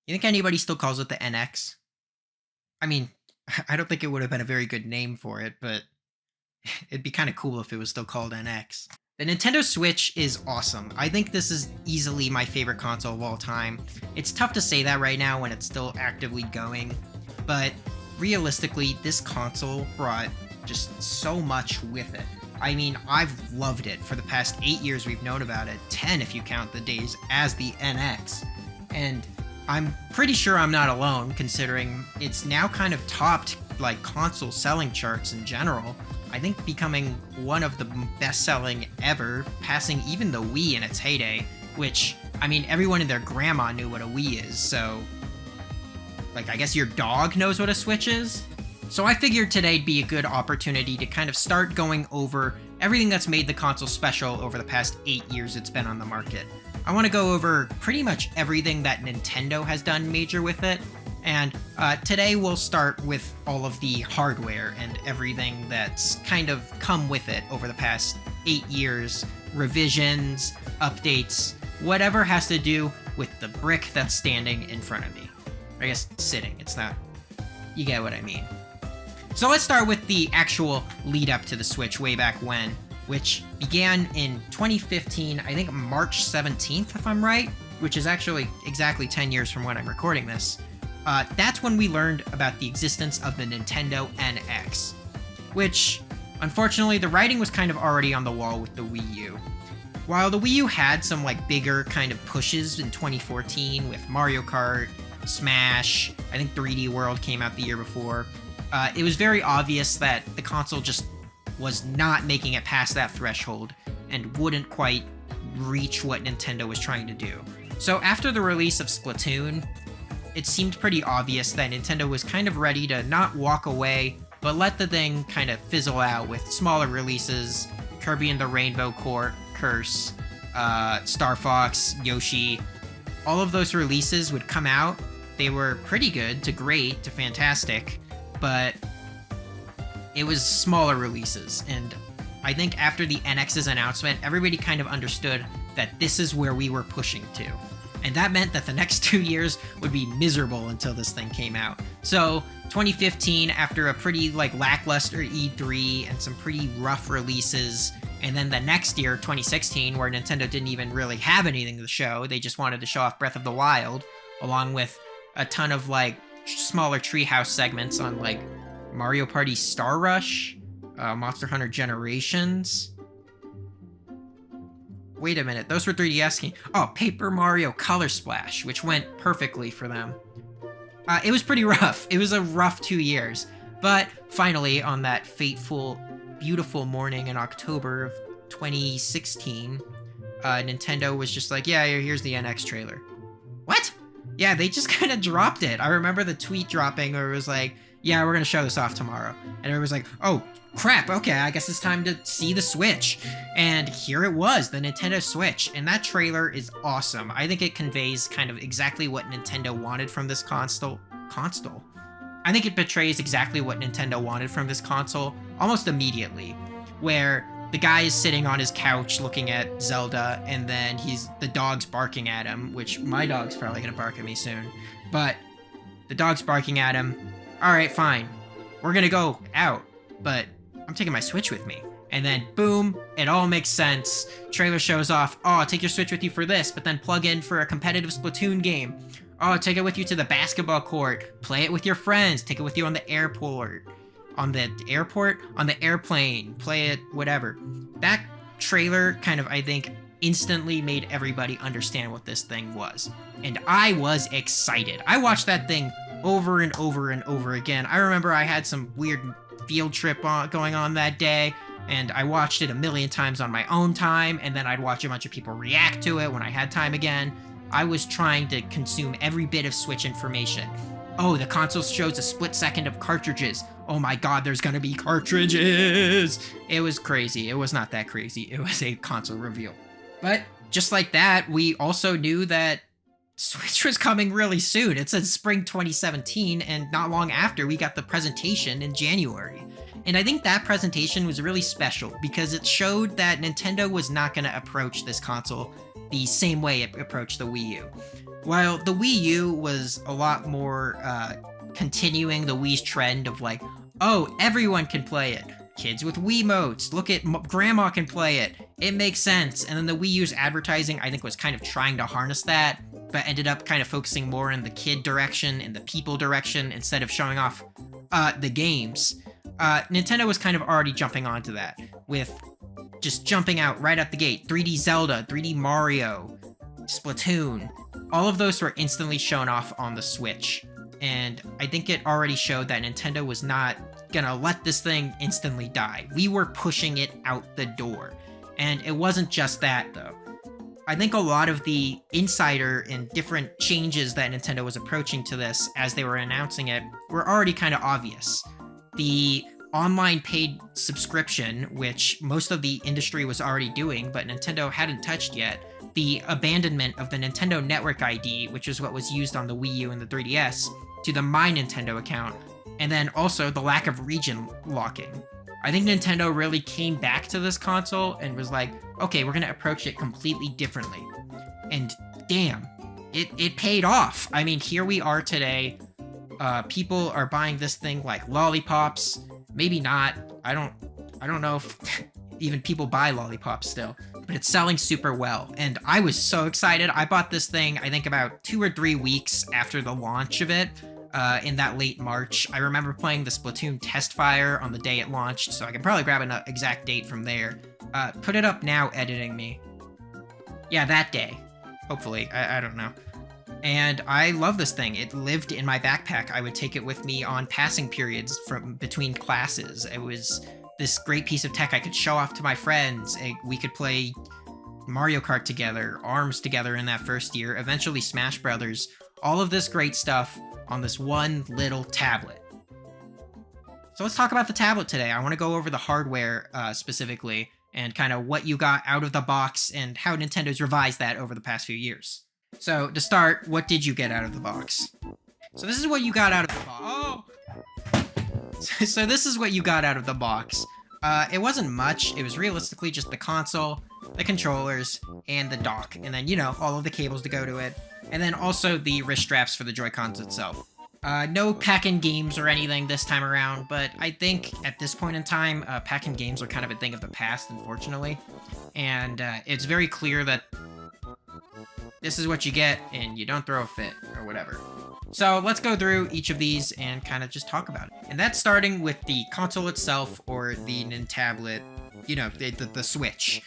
You think anybody still calls it the NX? I mean, I don't think it would have been a very good name for it, but it'd be kind of cool if it was still called NX. The Nintendo Switch is awesome. I think this is easily my favorite console of all time. It's tough to say that right now when it's still actively going, but realistically, this console brought just so much with it. I mean, I've loved it for the past 8 years we've known about it, 10 if you count the days as the NX. And I'm pretty sure I'm not alone, considering it's now kind of topped like console selling charts in general. I think becoming one of the best-selling ever, passing even the Wii in its heyday, which, I mean, everyone and their grandma knew what a Wii is, so... Like, I guess your dog knows what a Switch is? So I figured today'd be a good opportunity to kind of start going over everything that's made the console special over the past 8 years it's been on the market. I want to go over pretty much everything that Nintendo has done major with it, and today we'll start with all of the hardware and everything that's kind of come with it over the past 8 years, revisions, updates, whatever has to do with the brick that's standing in front of me. I guess sitting, it's not, you get what I mean. So let's start with the actual lead up to the Switch way back when, which began in 2015, I think March 17th, if I'm right, which is actually exactly 10 years from when I'm recording this. That's when we learned about the existence of the Nintendo NX, which, unfortunately, the writing was kind of already on the wall with the Wii U. While the Wii U had some like bigger kind of pushes in 2014 with Mario Kart, Smash, I think 3D World came out the year before, it was very obvious that the console just was not making it past that threshold and wouldn't quite reach what Nintendo was trying to do. So after the release of Splatoon, it seemed pretty obvious that Nintendo was kind of ready to not walk away, but let the thing kind of fizzle out with smaller releases, Kirby and the Rainbow Curse, Star Fox, Yoshi. All of those releases would come out. They were pretty good to great to fantastic, but it was smaller releases, and I think after the NX's announcement, everybody kind of understood that this is where we were pushing to. And that meant that the next 2 years would be miserable until this thing came out. So 2015, after a pretty like lackluster E3 and some pretty rough releases, and then the next year, 2016, where Nintendo didn't even really have anything to show, they just wanted to show off Breath of the Wild, along with a ton of like smaller treehouse segments on like Mario Party Star Rush, Monster Hunter Generations. Wait a minute, those were 3DS games. Oh, Paper Mario Color Splash, which went perfectly for them. It was pretty rough. It was a rough 2 years. But finally, on that fateful, beautiful morning in October of 2016, Nintendo was just like, yeah, here's the NX trailer. What? Yeah, they just kind of dropped it. I remember the tweet dropping where it was like, yeah, we're going to show this off tomorrow. And everyone was like, oh, crap, okay, I guess it's time to see the Switch. And here it was, the Nintendo Switch. And that trailer is awesome. I think it conveys kind of exactly what Nintendo wanted from this console. I think it betrays exactly what Nintendo wanted from this console almost immediately. Where the guy is sitting on his couch looking at Zelda, and then the dog's barking at him, which my dog's probably going to bark at me soon. But the dog's barking at him. All right, fine. We're going to go out, but I'm taking my Switch with me. And then, boom, it all makes sense. Trailer shows off, oh, take your Switch with you for this, but then plug in for a competitive Splatoon game. Oh, take it with you to the basketball court. Play it with your friends. Take it with you on the airport. On the airport? On the airplane. Play it, whatever. That trailer kind of, I think, instantly made everybody understand what this thing was. And I was excited. I watched that thing over and over and over again. I remember I had some weird field trip going on that day, and I watched it a million times on my own time, and then I'd watch a bunch of people react to it when I had time again. I was trying to consume every bit of Switch information. Oh, the console shows a split second of cartridges. Oh my god, there's gonna be cartridges! It was crazy. It was not that crazy. It was a console reveal. But just like that, we also knew that Switch was coming really soon. It said spring 2017, and not long after, we got the presentation in January. And I think that presentation was really special because it showed that Nintendo was not going to approach this console the same way it approached the Wii U. While the Wii U was a lot more continuing the Wii's trend of like, oh, everyone can play it. Kids with Wiimotes, look at grandma can play it. It makes sense. And then the Wii U's advertising, I think, was kind of trying to harness that, but ended up kind of focusing more in the kid direction and the people direction instead of showing off the games. Nintendo was kind of already jumping onto that with just jumping out right at the gate. 3D Zelda, 3D Mario, Splatoon, all of those were instantly shown off on the Switch. And I think it already showed that Nintendo was not gonna let this thing instantly die. We were pushing it out the door. And it wasn't just that, though. I think a lot of the insider and different changes that Nintendo was approaching to this as they were announcing it were already kind of obvious. The online paid subscription, which most of the industry was already doing, but Nintendo hadn't touched yet. The abandonment of the Nintendo Network ID, which is what was used on the Wii U and the 3DS, to the My Nintendo account, and then also the lack of region locking. I think Nintendo really came back to this console and was like, okay, we're going to approach it completely differently. And damn, it paid off. I mean, here we are today. People are buying this thing like lollipops. Maybe not. I don't know if even people buy lollipops still, but it's selling super well. And I was so excited. I bought this thing, I think about 2 or 3 weeks after the launch of it. In that late March. I remember playing the Splatoon test fire on the day it launched, so I can probably grab an exact date from there. Put it up now, editing me. Yeah, that day. Hopefully. I don't know. And I love this thing. It lived in my backpack. I would take it with me on passing periods from between classes. It was this great piece of tech I could show off to my friends. We could play Mario Kart together, ARMS together in that first year, eventually Smash Brothers. All of this great stuff on this one little tablet. So let's talk about the tablet today. I want to go over the hardware specifically and kind of what you got out of the box and how Nintendo's revised that over the past few years. So to start, what did you get out of the box? So this is what you got out of the box. Oh! So this is what you got out of the box. It wasn't much. It was realistically just the console, the controllers, and the dock. And then, you know, all of the cables to go to it. And then also the wrist straps for the Joy-Cons itself. No pack-in games or anything this time around, but I think at this point in time, pack-in games are kind of a thing of the past, unfortunately. And it's very clear that this is what you get, and you don't throw a fit, or whatever. So let's go through each of these and kind of just talk about it. And that's starting with the console itself, or the Nintablet, you know, the Switch.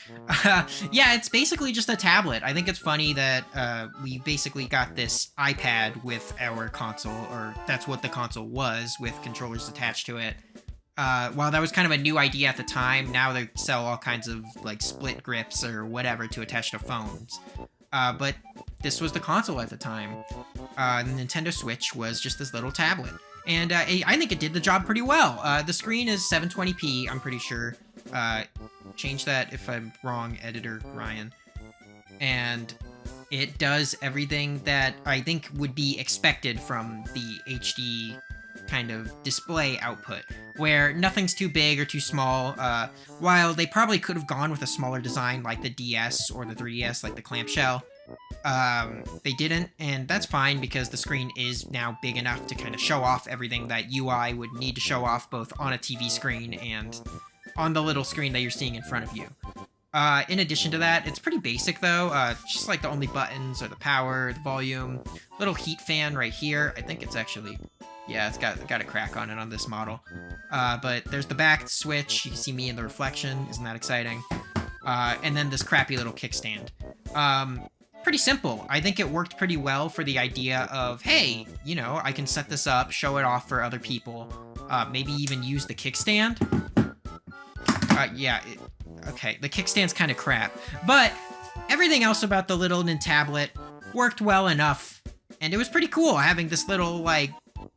Yeah, it's basically just a tablet. I think it's funny that we basically got this iPad with our console, or that's what the console was, with controllers attached to it. While that was kind of a new idea at the time, now they sell all kinds of like split grips or whatever to attach to phones. But this was the console at the time. The Nintendo Switch was just this little tablet. And I think it did the job pretty well. The screen is 720p, I'm pretty sure. Change that if I'm wrong, editor Ryan. And it does everything that I think would be expected from the HD kind of display output, where nothing's too big or too small. While they probably could have gone with a smaller design like the DS or the 3DS, like the clamshell, they didn't, and that's fine because the screen is now big enough to kind of show off everything that UI would need to show off both on a TV screen and on the little screen that you're seeing in front of you. In addition to that, it's pretty basic though. Just like the only buttons are the power, the volume, little heat fan right here. I think it's actually, yeah, it's got a crack on it on this model. But there's the back switch. You can see me in the reflection. Isn't that exciting? And then this crappy little kickstand. Pretty simple. I think it worked pretty well for the idea of, hey, you know, I can set this up, show it off for other people, maybe even use the kickstand. Okay, the kickstand's kind of crap, but everything else about the little Nintablet worked well enough, and it was pretty cool having this little, like,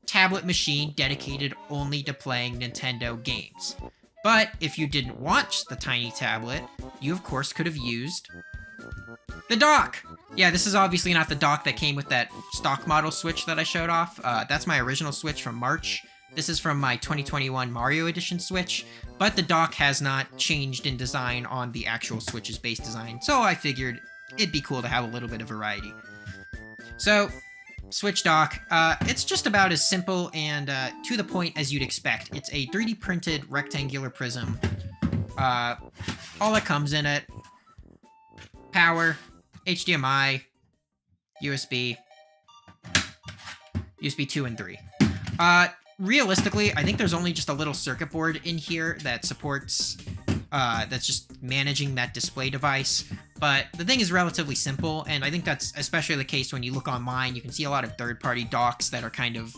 tablet machine dedicated only to playing Nintendo games. But if you didn't want the tiny tablet, you of course could have used the dock. Yeah, this is obviously not the dock that came with that stock model Switch that I showed off. That's my original Switch from March. This is from my 2021 Mario Edition Switch, but the dock has not changed in design on the actual Switch's base design, so I figured it'd be cool to have a little bit of variety. So, Switch dock, it's just about as simple and to the point as you'd expect. It's a 3D printed rectangular prism. All that comes in it: power, HDMI, USB, USB 2 and 3. Realistically, I think there's only just a little circuit board in here that supports, that's just managing that display device. But the thing is relatively simple, and I think that's especially the case when you look online. You can see a lot of third-party docks that are kind of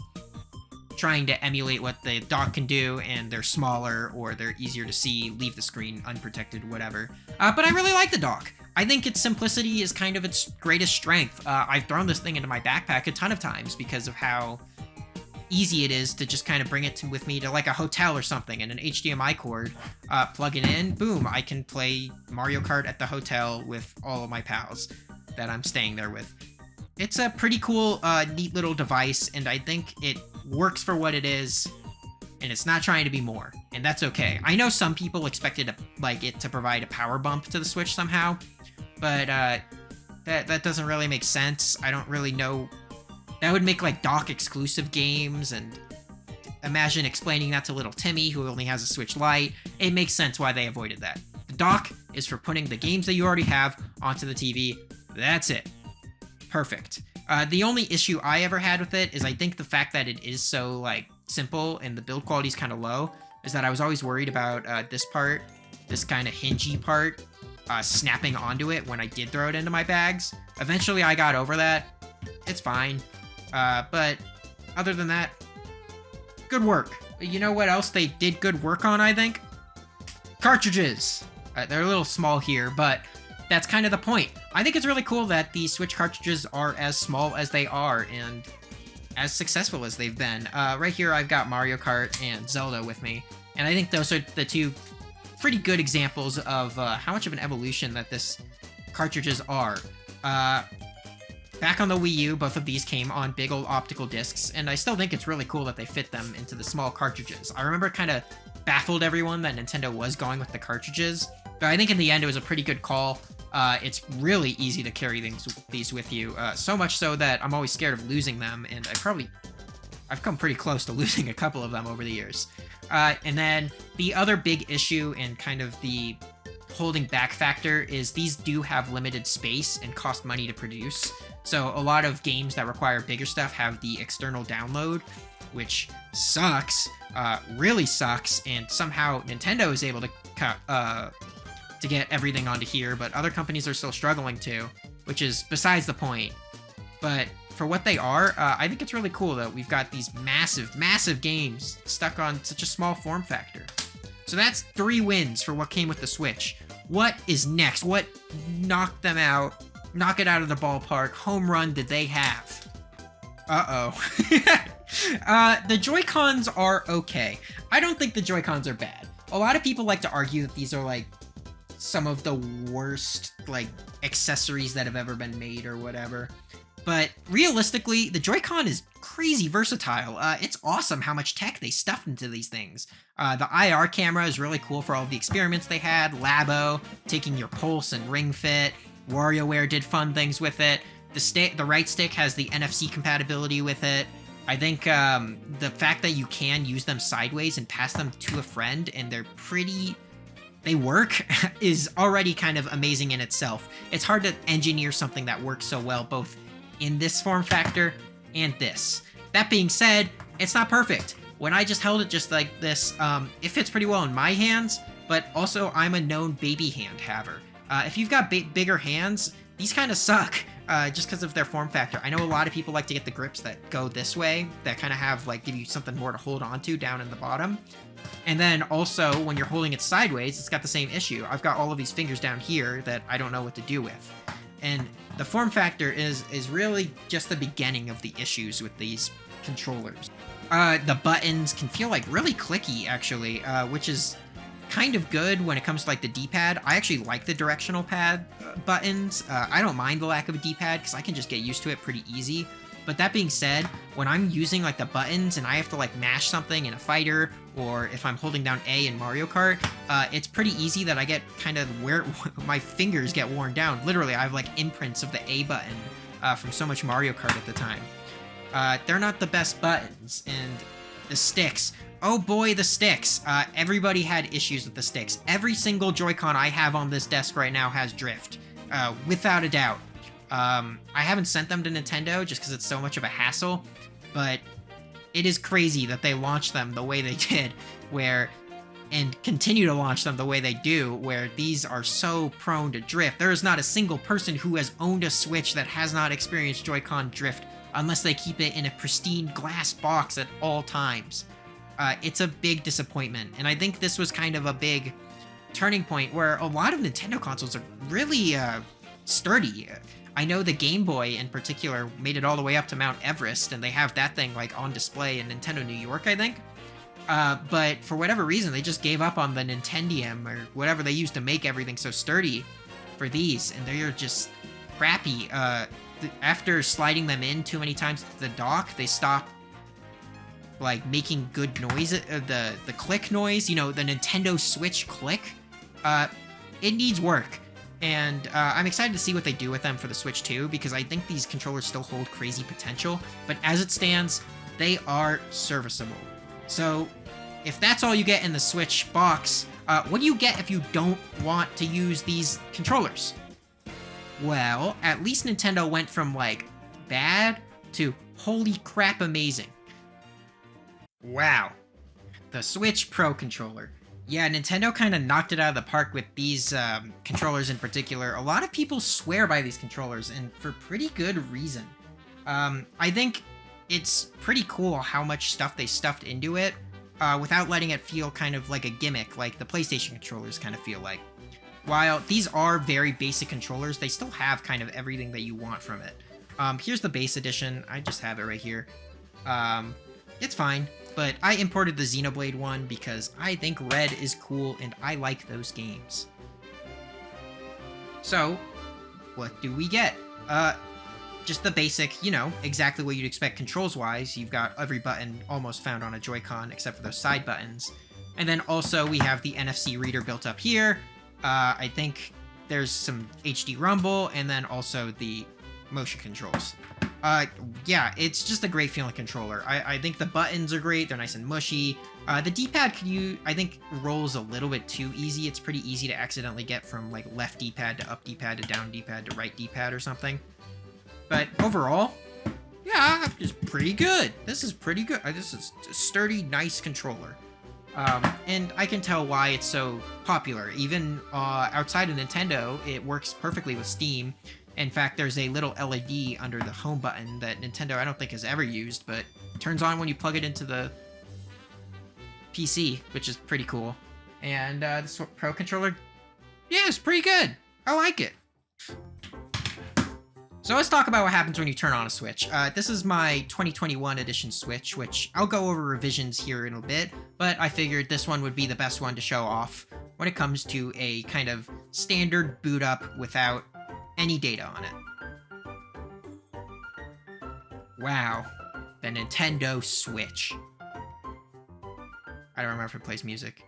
trying to emulate what the dock can do, and they're smaller or they're easier to see, leave the screen unprotected, whatever. But I really like the dock. I think its simplicity is kind of its greatest strength. I've thrown this thing into my backpack a ton of times because of how easy it is to just kind of bring it with me to like a hotel or something, and an HDMI cord, plug it in, boom, I can play Mario Kart at the hotel with all of my pals that I'm staying there with. It's a pretty cool, neat little device, and I think it works for what it is, and it's not trying to be more, and that's okay. I know some people expected it to provide a power bump to the Switch somehow, but that doesn't really make sense. I don't really know. That would make like dock exclusive games, and imagine explaining that to little Timmy who only has a Switch Lite. It makes sense why they avoided that. The dock is for putting the games that you already have onto the TV. That's it. Perfect. The only issue I ever had with it is I think the fact that it is so like simple and the build quality is kind of low is that I was always worried about this part, this kind of hingy part, snapping onto it when I did throw it into my bags. Eventually I got over that. It's fine. But other than that, good work. You know what else they did good work on, I think? Cartridges. They're a little small here, but that's kind of the point. I think it's really cool that the Switch cartridges are as small as they are and as successful as they've been. Right here I've got Mario Kart and Zelda with me, and I think those are the two pretty good examples of how much of an evolution that this cartridges are. Back on the Wii U, both of these came on big old optical discs, and I still think it's really cool that they fit them into the small cartridges. I remember it kind of baffled everyone that Nintendo was going with the cartridges, but I think in the end it was a pretty good call. It's really easy to carry these with you, so much so that I'm always scared of losing them, and I've come pretty close to losing a couple of them over the years. And then the other big issue and kind of the holding back factor is these do have limited space and cost money to produce. So a lot of games that require bigger stuff have the external download, which sucks, really sucks, and somehow Nintendo is able to get everything onto here, but other companies are still struggling to, which is besides the point. But for what they are, I think it's really cool that we've got these massive, massive games stuck on such a small form factor. So that's 3 wins for what came with the Switch. What is next? What knocked them out? Knock it out of the ballpark. Home run did they have? Uh-oh. The Joy-Cons are okay. I don't think the Joy-Cons are bad. A lot of people like to argue that these are like some of the worst like accessories that have ever been made or whatever. But realistically, the Joy-Con is crazy versatile. It's awesome how much tech they stuffed into these things. The IR camera is really cool for all of the experiments they had. Labo, taking your pulse and ring fit. WarioWare did fun things with it. The right stick has the NFC compatibility with it. I think the fact that you can use them sideways and pass them to a friend and they work is already kind of amazing in itself. It's hard to engineer something that works so well both in this form factor and this. That being said, it's not perfect. When I just held it just like this, it fits pretty well in my hands, but also I'm a known baby hand haver. If you've got bigger hands, these kind of suck, just because of their form factor. I know a lot of people like to get the grips that go this way, that kind of have, like, give you something more to hold onto down in the bottom. And then also, when you're holding it sideways, it's got the same issue. I've got all of these fingers down here that I don't know what to do with. And the form factor is really just the beginning of the issues with these controllers. The buttons can feel like really clicky, actually, which is kind of good when it comes to like the D-pad. I actually like the directional pad buttons. I don't mind the lack of a D-pad because I can just get used to it pretty easy. But that being said, when I'm using like the buttons and I have to like mash something in a fighter, or if I'm holding down A in Mario Kart, it's pretty easy that I get kind of where my fingers get worn down. Literally, I have like imprints of the A button from so much Mario Kart at the time. They're not the best buttons, and the sticks. Oh boy, the sticks. Everybody had issues with the sticks. Every single Joy-Con I have on this desk right now has drift, without a doubt. I haven't sent them to Nintendo just because it's so much of a hassle, but it is crazy that they launched them the way they did, and continue to launch them the way they do, where these are so prone to drift. There is not a single person who has owned a Switch that has not experienced Joy-Con drift unless they keep it in a pristine glass box at all times. It's a big disappointment, and I think this was kind of a big turning point where a lot of Nintendo consoles are really sturdy. I know the Game Boy in particular made it all the way up to Mount Everest, and they have that thing like on display in Nintendo New York, I think. But for whatever reason, they just gave up on the Nintendium or whatever they used to make everything so sturdy for these, and they're just crappy. After sliding them in too many times to the dock, they stopped like making good noise, the click noise, you know, the Nintendo Switch click. It needs work. And I'm excited to see what they do with them for the Switch 2, because I think these controllers still hold crazy potential, but as it stands, they are serviceable. So, if that's all you get in the Switch box, what do you get if you don't want to use these controllers? Well, at least Nintendo went from, like, bad to holy crap amazing. Wow. The Switch Pro controller. Yeah, Nintendo kind of knocked it out of the park with these controllers in particular. A lot of people swear by these controllers, and for pretty good reason. I think it's pretty cool how much stuff they stuffed into it without letting it feel kind of like a gimmick, like the PlayStation controllers kind of feel like. While these are very basic controllers, they still have kind of everything that you want from it. Here's the base edition. I just have it right here. It's fine. But I imported the Xenoblade one because I think Red is cool and I like those games. So, what do we get? Just the basic, you know, exactly what you'd expect controls-wise. You've got every button almost found on a Joy-Con except for those side buttons. And then also we have the NFC reader built up here. I think there's some HD rumble and then also the motion controls. Yeah, it's just a great feeling controller. I think the buttons are great. They're nice and mushy. The D-pad I think rolls a little bit too easy. It's pretty easy to accidentally get from like left D-pad to up D-pad to down D-pad to right D-pad or something. But overall, yeah, it's pretty good. This is pretty good. This is a sturdy, nice controller. And I can tell why it's so popular. Even outside of Nintendo, it works perfectly with Steam. In fact, there's a little LED under the home button that Nintendo I don't think has ever used, but it turns on when you plug it into the PC, which is pretty cool. And this Pro controller, yeah, it's pretty good. I like it. So let's talk about what happens when you turn on a Switch. This is my 2021 edition Switch, which I'll go over revisions here in a bit, but I figured this one would be the best one to show off when it comes to a kind of standard boot up without any data on it. Wow. The Nintendo Switch. I don't remember if it plays music.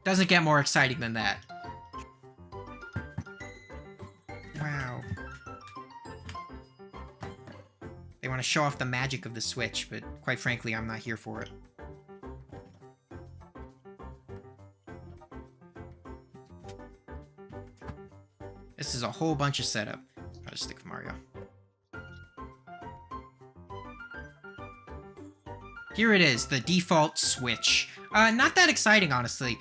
Doesn't get more exciting than that. Wow. They want to show off the magic of the Switch, but quite frankly, I'm not here for it. This is a whole bunch of setup. I'll just stick with Mario. Here it is, the default Switch. Not that exciting, honestly.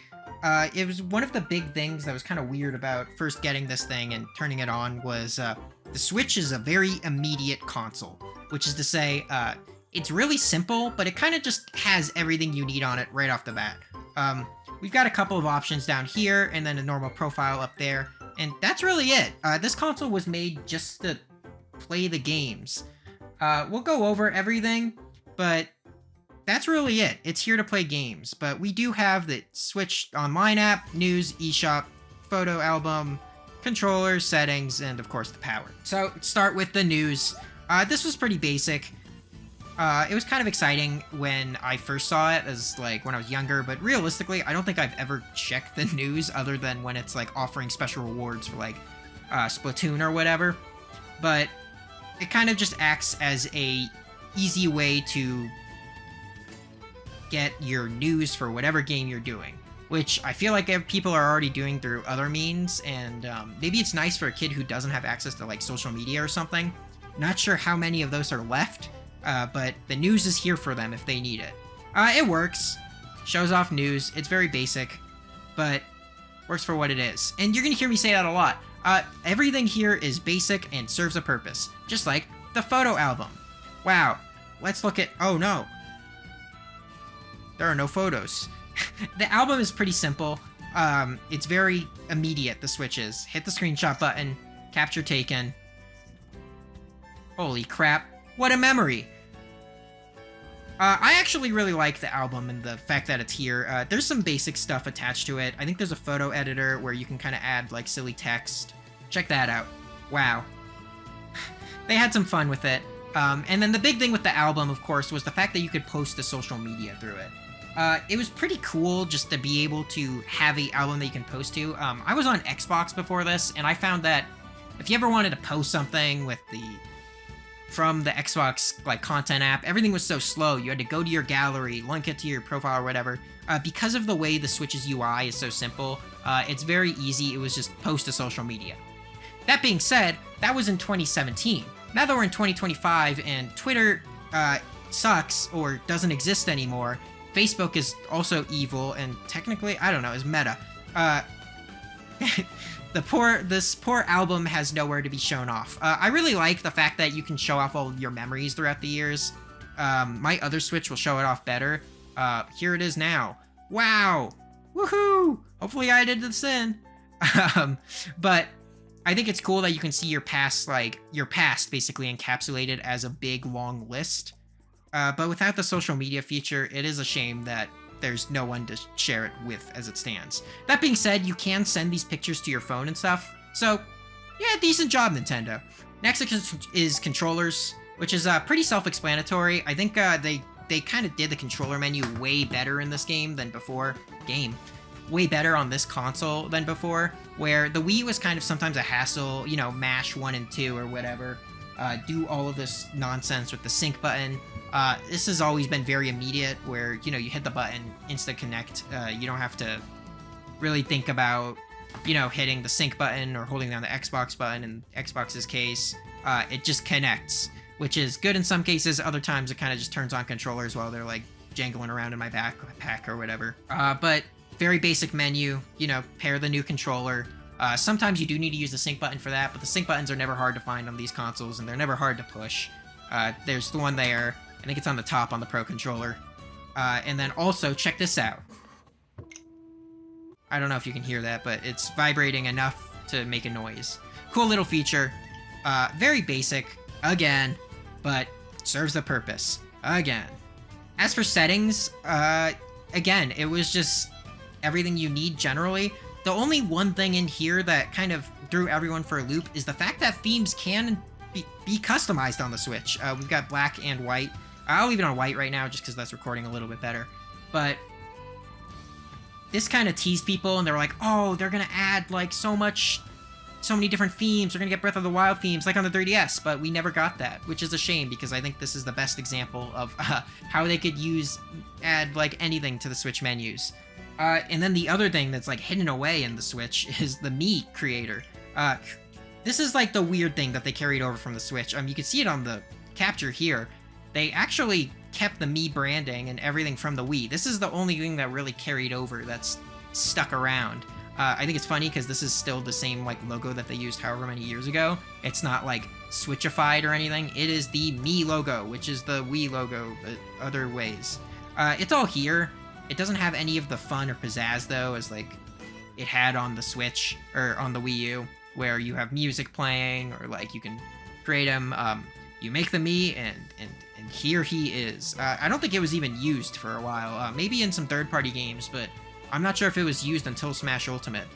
It was one of the big things that was kind of weird about first getting this thing and turning it on was the Switch is a very immediate console, which is to say, it's really simple, but it kind of just has everything you need on it right off the bat. We've got a couple of options down here, and then a normal profile up there, and that's really it. This console was made just to play the games. We'll go over everything, but that's really it. It's here to play games, but we do have the Switch Online app, news, eShop, photo album, controller, settings, and of course the power. So start with the news. This was pretty basic. It was kind of exciting when I first saw it as like when I was younger, but realistically, I don't think I've ever checked the news other than when it's like offering special rewards for like Splatoon or whatever. But it kind of just acts as a easy way to get your news for whatever game you're doing, which I feel like people are already doing through other means, and maybe it's nice for a kid who doesn't have access to like social media or something. Not sure how many of those are left, but the news is here for them if they need it. It works, shows off news, it's very basic, but works for what it is. And you're gonna hear me say that a lot. Everything here is basic and serves a purpose, just like the photo album. Wow, let's look at, oh no. There are no photos. The album is pretty simple. It's very immediate, the switches. Hit the screenshot button, capture taken. Holy crap, what a memory. I actually really like the album and the fact that it's here. There's some basic stuff attached to it. I think there's a photo editor where you can kind of add like silly text. Check that out. Wow. They had some fun with it. And then the big thing with the album, of course, was the fact that you could post to social media through it. It was pretty cool just to be able to have an album that you can post to. I was on Xbox before this, and I found that if you ever wanted to post something from the Xbox like content app, everything was so slow. You had to go to your gallery, link it to your profile or whatever. Because of the way the Switch's UI is so simple, it's very easy. It was just post to social media. That being said, that was in 2017. Now that we're in 2025 and Twitter sucks or doesn't exist anymore, Facebook is also evil, and technically, I don't know, is meta. This poor album has nowhere to be shown off. I really like the fact that you can show off all your memories throughout the years. My other Switch will show it off better. Here it is now. Wow! Woohoo! Hopefully I did this in. But I think it's cool that you can see your past basically encapsulated as a big, long list. But without the social media feature, it is a shame that there's no one to share it with as it stands. That being said, you can send these pictures to your phone and stuff. So, yeah, decent job, Nintendo. Next is controllers, which is pretty self-explanatory. I think they kind of did the controller menu way better in this game than before. Way better on this console than before, where the Wii was kind of sometimes a hassle, you know, mash 1 and 2 or whatever. Do all of this nonsense with the sync button. This has always been very immediate, where, you know, you hit the button, instant connect. You don't have to really think about, you know, hitting the sync button or holding down the Xbox button in Xbox's case. It just connects, which is good in some cases. Other times it kind of just turns on controllers while they're like jangling around in my backpack or whatever. But very basic menu, you know, pair the new controller. Sometimes you do need to use the sync button for that, but the sync buttons are never hard to find on these consoles, and they're never hard to push. There's the one there. I think it's on the top on the Pro Controller. And then also, check this out. I don't know if you can hear that, but it's vibrating enough to make a noise. Cool little feature. Very basic, again, but serves the purpose, again. As for settings, again, it was just everything you need generally. The only one thing in here that kind of threw everyone for a loop is the fact that themes can be customized on the Switch. We've got black and white. I'll leave it on white right now just because that's recording a little bit better. But this kind of teased people, and they were like, oh, they're going to add like so many different themes. They're going to get Breath of the Wild themes like on the 3DS, but we never got that, which is a shame because I think this is the best example of how they could add like anything to the Switch menus. And then the other thing that's like hidden away in the Switch is the Mii creator. This is like the weird thing that they carried over from the Switch. You can see it on the capture here. They actually kept the Mii branding and everything from the Wii. This is the only thing that really carried over that's stuck around. I think it's funny because this is still the same like logo that they used however many years ago. It's not like Switchified or anything. It is the Mii logo, which is the Wii logo, but other ways. It's all here. It doesn't have any of the fun or pizzazz though, as like it had on the Switch or on the Wii U, where you have music playing or like you can create him. You make the Mii, and here he is. I don't think it was even used for a while. Maybe in some third-party games, but I'm not sure if it was used until Smash Ultimate.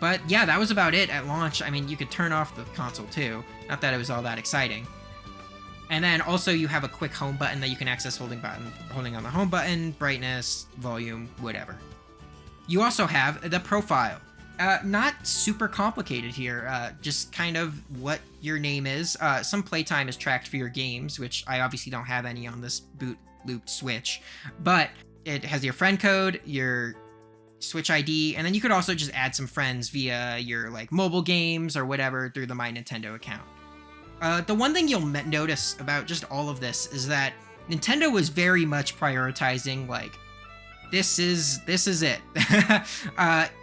But yeah, that was about it at launch. I mean, you could turn off the console too. Not that it was all that exciting. And then also you have a quick home button that you can access holding on the home button, brightness, volume, whatever. You also have the profile. Not super complicated here, just kind of what your name is. Some playtime is tracked for your games, which I obviously don't have any on this boot looped Switch, but it has your friend code, your Switch ID, and then you could also just add some friends via your like mobile games or whatever through the My Nintendo account. The one thing you'll notice about just all of this is that Nintendo was very much prioritizing like, this is it.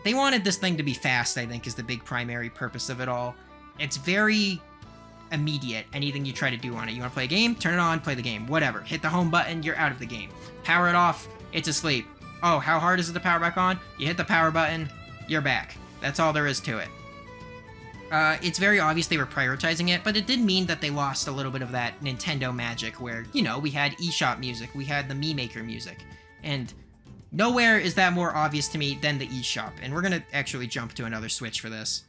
They wanted this thing to be fast, I think, is the big primary purpose of it all. It's very immediate, anything you try to do on it. You want to play a game? Turn it on, play the game. Whatever. Hit the home button, you're out of the game. Power it off, it's asleep. Oh, how hard is it to power back on? You hit the power button, you're back. That's all there is to it. It's very obvious they were prioritizing it, but it did mean that they lost a little bit of that Nintendo magic where, you know, we had eShop music, we had the Mii Maker music, and nowhere is that more obvious to me than the eShop, and we're gonna actually jump to another Switch for this.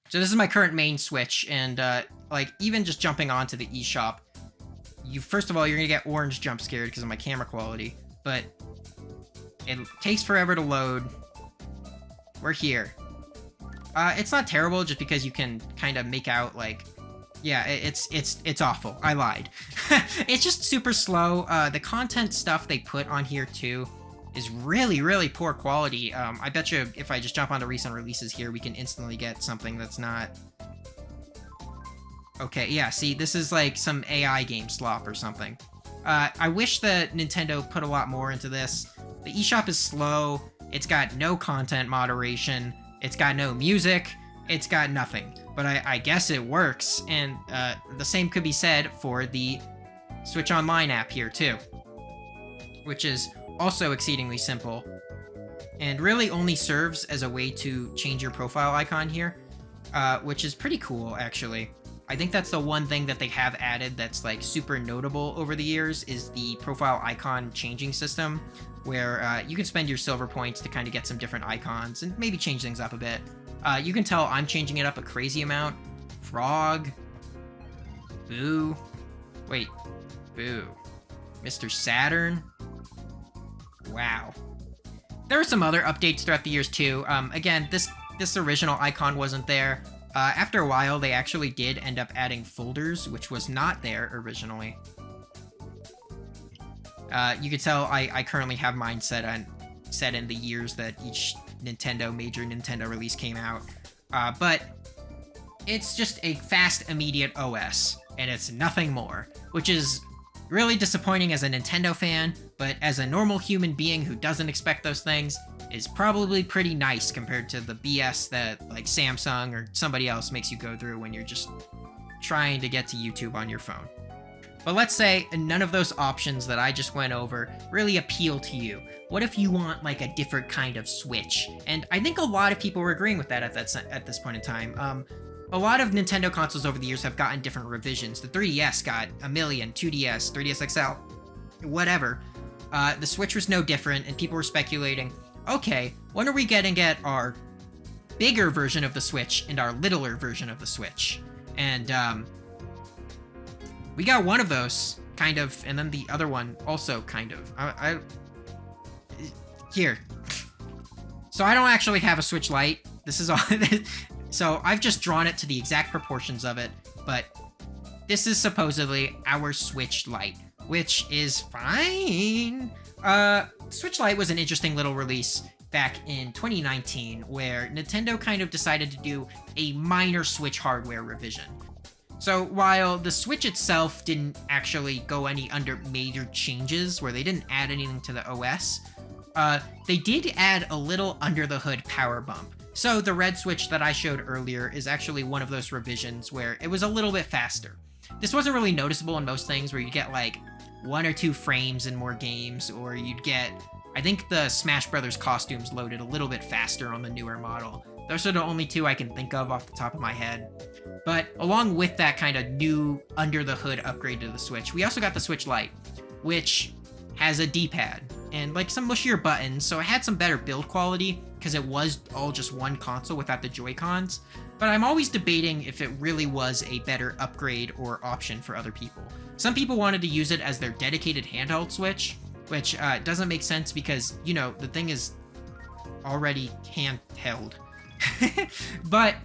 So this is my current main Switch, and like even just jumping onto the eShop, first of all, you're gonna get orange jump scared because of my camera quality, but it takes forever to load. We're here. It's not terrible just because you can kind of make out like, yeah, it's awful. I lied. It's just super slow. The content stuff they put on here too is really, really poor quality. I bet you if I just jump onto recent releases here, we can instantly get something that's not... Okay, yeah, see, this is like some AI game slop or something. I wish that Nintendo put a lot more into this. The eShop is slow, it's got no content moderation, it's got no music, it's got nothing. But I guess it works, and the same could be said for the Switch Online app here too, which is also exceedingly simple, and really only serves as a way to change your profile icon here, which is pretty cool, actually. I think that's the one thing that they have added that's like super notable over the years is the profile icon changing system, where you can spend your silver points to kind of get some different icons and maybe change things up a bit. You can tell I'm changing it up a crazy amount. Frog. Boo. Wait. Boo. Mr. Saturn. Wow. There were some other updates throughout the years too. Again, this original icon wasn't there. After a while, they actually did end up adding folders, which was not there originally. You can tell I currently have mine set in the years that each major Nintendo release came out. But it's just a fast, immediate OS, and it's nothing more, which is really disappointing as a Nintendo fan, but as a normal human being who doesn't expect those things, is probably pretty nice compared to the BS that like Samsung or somebody else makes you go through when you're just trying to get to YouTube on your phone. But let's say none of those options that I just went over really appeal to you. What if you want like a different kind of Switch? And I think a lot of people were agreeing with that at this point in time. A lot of Nintendo consoles over the years have gotten different revisions. The 3DS got a million, 2DS, 3DS XL, whatever. The Switch was no different, and people were speculating, okay, when are we getting at our bigger version of the Switch and our littler version of the Switch? And we got one of those, kind of, and then the other one also kind of. Here. So I don't actually have a Switch Lite. This is all. So I've just drawn it to the exact proportions of it, but this is supposedly our Switch Lite, which is fine. Switch Lite was an interesting little release back in 2019 where Nintendo kind of decided to do a minor Switch hardware revision. So while the Switch itself didn't actually go any under major changes, where they didn't add anything to the OS, they did add a little under the hood power bump. So the red Switch that I showed earlier is actually one of those revisions where it was a little bit faster. This wasn't really noticeable in most things, where you get like 1 or 2 frames in more games, or you'd get, I think the Smash Brothers costumes loaded a little bit faster on the newer model. Those are the only two I can think of off the top of my head. But along with that kind of new under-the-hood upgrade to the Switch, we also got the Switch Lite, which has a D-pad and like some mushier buttons, so it had some better build quality because it was all just one console without the Joy-Cons. But I'm always debating if it really was a better upgrade or option for other people. Some people wanted to use it as their dedicated handheld Switch, which doesn't make sense because, you know, the thing is already handheld. But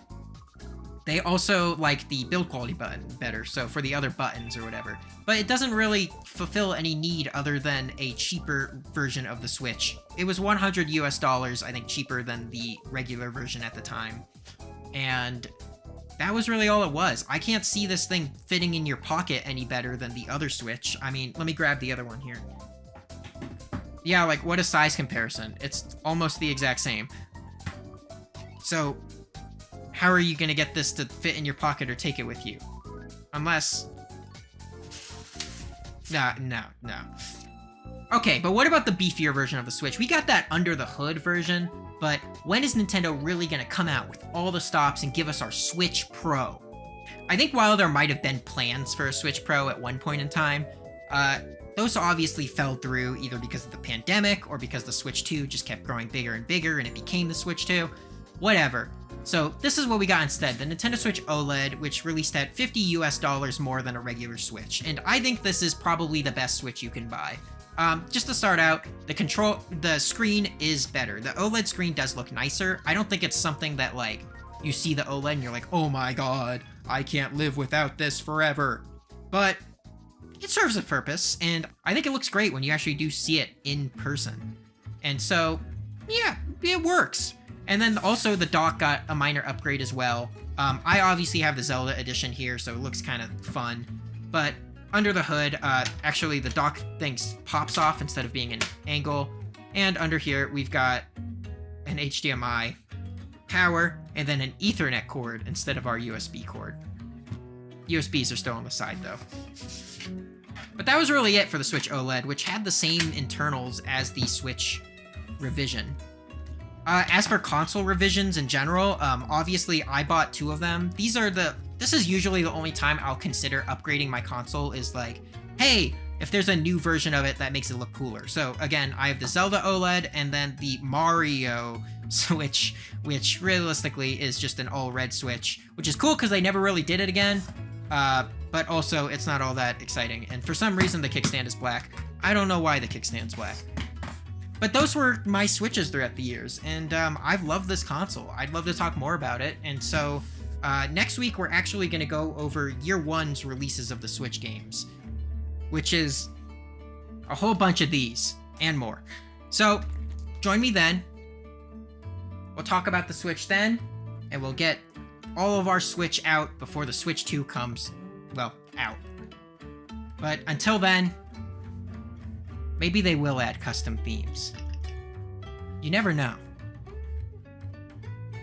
they also like the build quality button better, so for the other buttons or whatever. But it doesn't really fulfill any need other than a cheaper version of the Switch. It was $100, I think, cheaper than the regular version at the time. And that was really all it was. I can't see this thing fitting in your pocket any better than the other Switch. I mean, let me grab the other one here. Yeah, like, what a size comparison. It's almost the exact same. So, how are you going to get this to fit in your pocket or take it with you? Unless... No. Okay, but what about the beefier version of the Switch? We got that under-the-hood version, but when is Nintendo really going to come out with all the stops and give us our Switch Pro? I think while there might have been plans for a Switch Pro at one point in time, those obviously fell through either because of the pandemic or because the Switch 2 just kept growing bigger and bigger and it became the Switch 2. Whatever. So this is what we got instead, the Nintendo Switch OLED, which released at $50 more than a regular Switch. And I think this is probably the best Switch you can buy. Just to start out, the screen is better. The OLED screen does look nicer. I don't think it's something that, like, you see the OLED and you're like, oh my god, I can't live without this forever. But it serves a purpose, and I think it looks great when you actually do see it in person. And so, yeah, it works. And then also the dock got a minor upgrade as well. I obviously have the Zelda edition here, so it looks kind of fun. But under the hood, actually the dock thing pops off instead of being an angle. And under here, we've got an HDMI power and then an Ethernet cord instead of our USB cord. USBs are still on the side though. But that was really it for the Switch OLED, which had the same internals as the Switch revision. As for console revisions in general, obviously I bought 2 of them. This is usually the only time I'll consider upgrading my console is like, hey, if there's a new version of it that makes it look cooler. So again, I have the Zelda OLED and then the Mario Switch, which realistically is just an all-red Switch, which is cool because they never really did it again. But also it's not all that exciting. And for some reason the kickstand is black. I don't know why the kickstand's black. But those were my Switches throughout the years, and I've loved this console. I'd love to talk more about it, and so next week we're actually going to go over Year 1's releases of the Switch games, which is a whole bunch of these, and more. So, join me then. We'll talk about the Switch then, and we'll get all of our Switch out before the Switch 2 comes, well, out. But until then... maybe they will add custom themes. You never know.